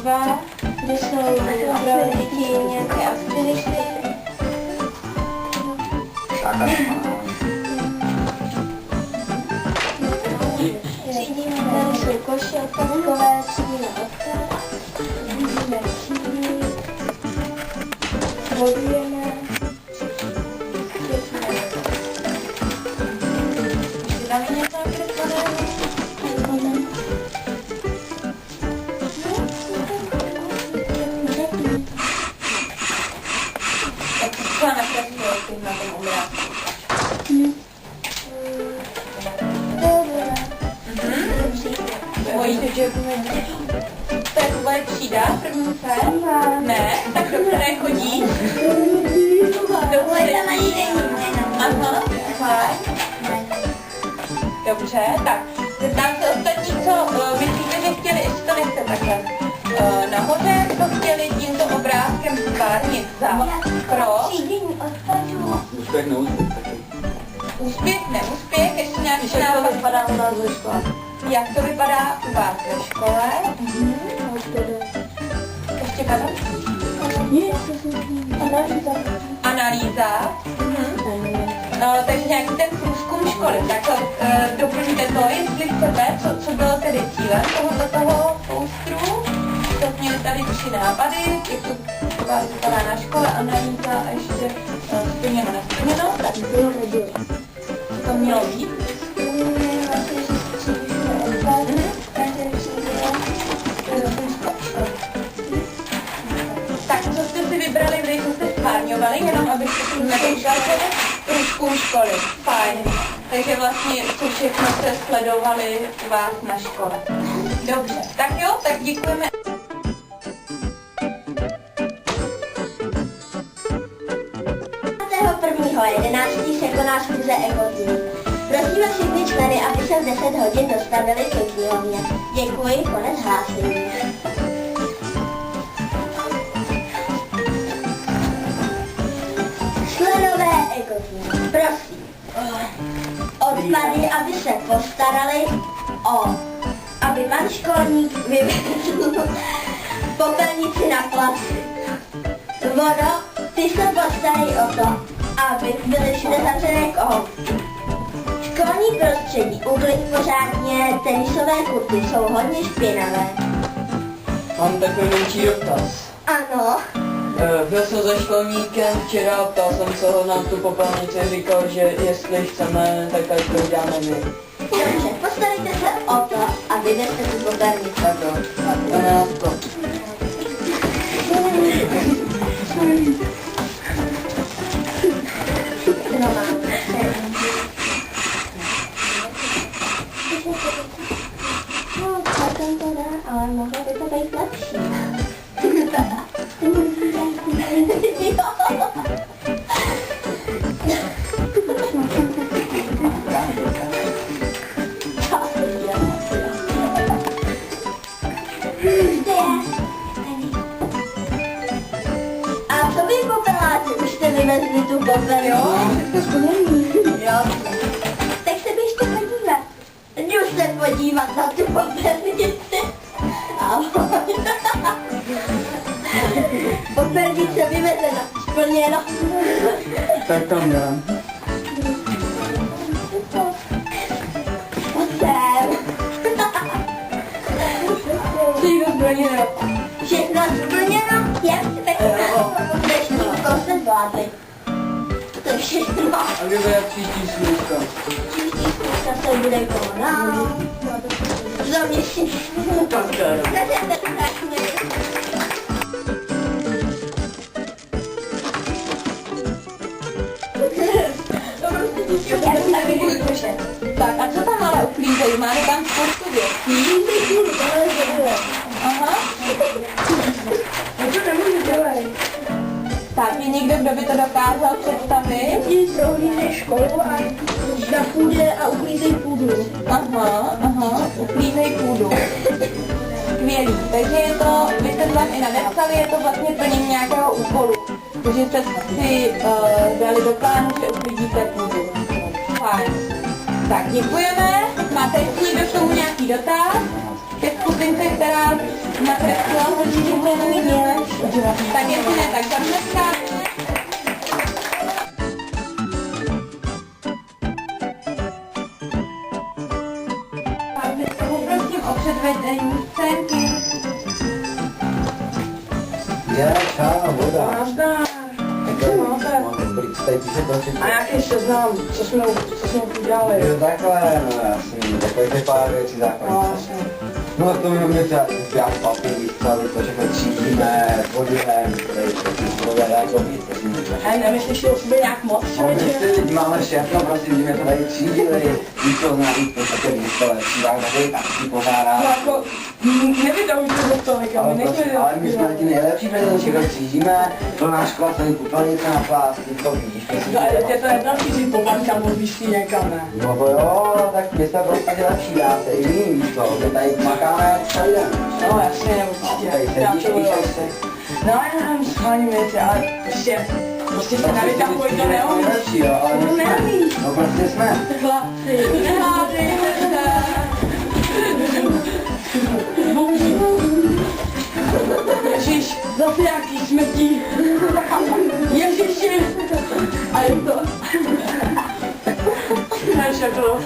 dva, kde jsou děti nějaké aktivity. Třídíme, tady jsou koše odpadkové, třídíme odpad, vidíme třídy, vodujeme, ještě dáme něco kreslovaného. Co nakreslil na tom obrázku? Bojíte, že to je tvoje třída, první C? Ne, tak do které chodí? Do třetí. Aha, fajn. Dobře, tak. Zeptám se ostatní, co myslíte, že chtěli, jestli to nechce takhle. Nahoře to chtěli tímto obrázkem ztvárnit za krok. Třídění odpadů. Úspěch, neúspěch taky. Úspěch, neúspěch, ještě nějaký Jak to vypadá u nás ve škole? Jak to vypadá u vás ve škole? Ještě pardon? Analýza. Takže nějaký ten průzkum školy. Tak doplňte to, jestli chcete, co bylo tedy cílem toho poustru. To měli tady 3 nápady, jak to u vás vypadá na škole, analýza a ještě splněno, nesplněno. Tak to mělo být. Tak co jste si vybrali, když jste stvárňovali, jenom abyste si nevyšali průzkum školy. Fajn. Takže vlastně co všechno jste sledovali u vás na škole. Dobře, tak jo, tak děkujeme. Prvního 11. se koná schůze Ekotýmu. Prosíme všechny členy, aby se v 10 hodin dostavili ke knihovně. Děkuji, konec hlášení. Členové Ekotýmu, prosím, odpady, aby se postarali aby pan školník vyvezl popelnici na plasty. Vodo, ty se postarají o to, aby byly všude zavřené kohoutky. Školní prostředí, uklid pořádně, tenisové kurty jsou hodně špinavé. Mám takový menší dotaz. Ano. Byl jsem se školníkem včera, ptal jsem se ho na tu popelnici, říkal, že jestli chceme, tak tady to uděláme my. Dobře, postarejte se o to a vyvezte tu popelnici. Tak jo, Renátko. No mám. No, celkem to dá, ale mohlo by to být lepší. A co vy popeláci, už jste vyvezli tu popelnici? Jo. Tak se běžte podívat. Jdu se podívat na tu popelnici. Ahoj. Popelnice vyvezena, splněno. Tak tam dám. Posem. Všechno splněno. Všechno splněno? Jak se taky dnešní úkol se zvládli. To je všechno. A kdy bude příští schůzka? Příští schůzka se bude konat. Za měsíc. Tak a co tam ale uklízejí? Máte tam spoustu věcí? Aha. To nemůžu dělat. Tak je někdo, kdo by to dokázal představit? Děti prohlížejí školu a na půdě a uklízejí půdu. Aha, uklízej půdu. Skvělý, takže je to, vy jste tam i nadepsali, je to vlastně plnění nějakého úkolu. Takže jste si dali do plánu, že uklidíte půdu. Fajn. Tak děkujeme. Máte ještě někdo k tomu nějaký dotaz? hostince, která nakreslila hodně tak jestli ne, tak zatleskáme. Poprosím o předvedení scénky. Je, čau, voda. Nazdar. Jak se máte? Tady píše to, A jaký seznam, co jsme udělali? Jo, takhle, no jasný, takové ty pár věcí základní. No, jasně. No to mi mě třeba zběhat papír, vystavit, to všechno třídíme, vodíme, tady to bude jako být, prosím. A nemyslíš si o sobě nějak moc, No my člověče? si máme všechno, prostě jsme to tady třídili, víc to zná, víc to také výstave, třídák takový taky pořádá. No jako, nevydal to do tolika, my nechme Ale my jsme ti nejlepší, protože všechno třídíme, to náš škola, tady kupelnice na plásky, to víš, Je to jedno, když si po bankám odvíší někam, ne? No to jo, tak my jsme prostě lepší dáte, i my víš to, my tady makáme celý den. No jasně, určitě. Já to budu asi. No já nevím, schválím věci, ale prostě se navytahuj, to neumí. Nejlepší, jo, ale To neumí. no prostě jsme. Chlapci, nehádejme se. Ježíš, zase nějaký smrtí. Ježíši. A je to. Ne, všechno.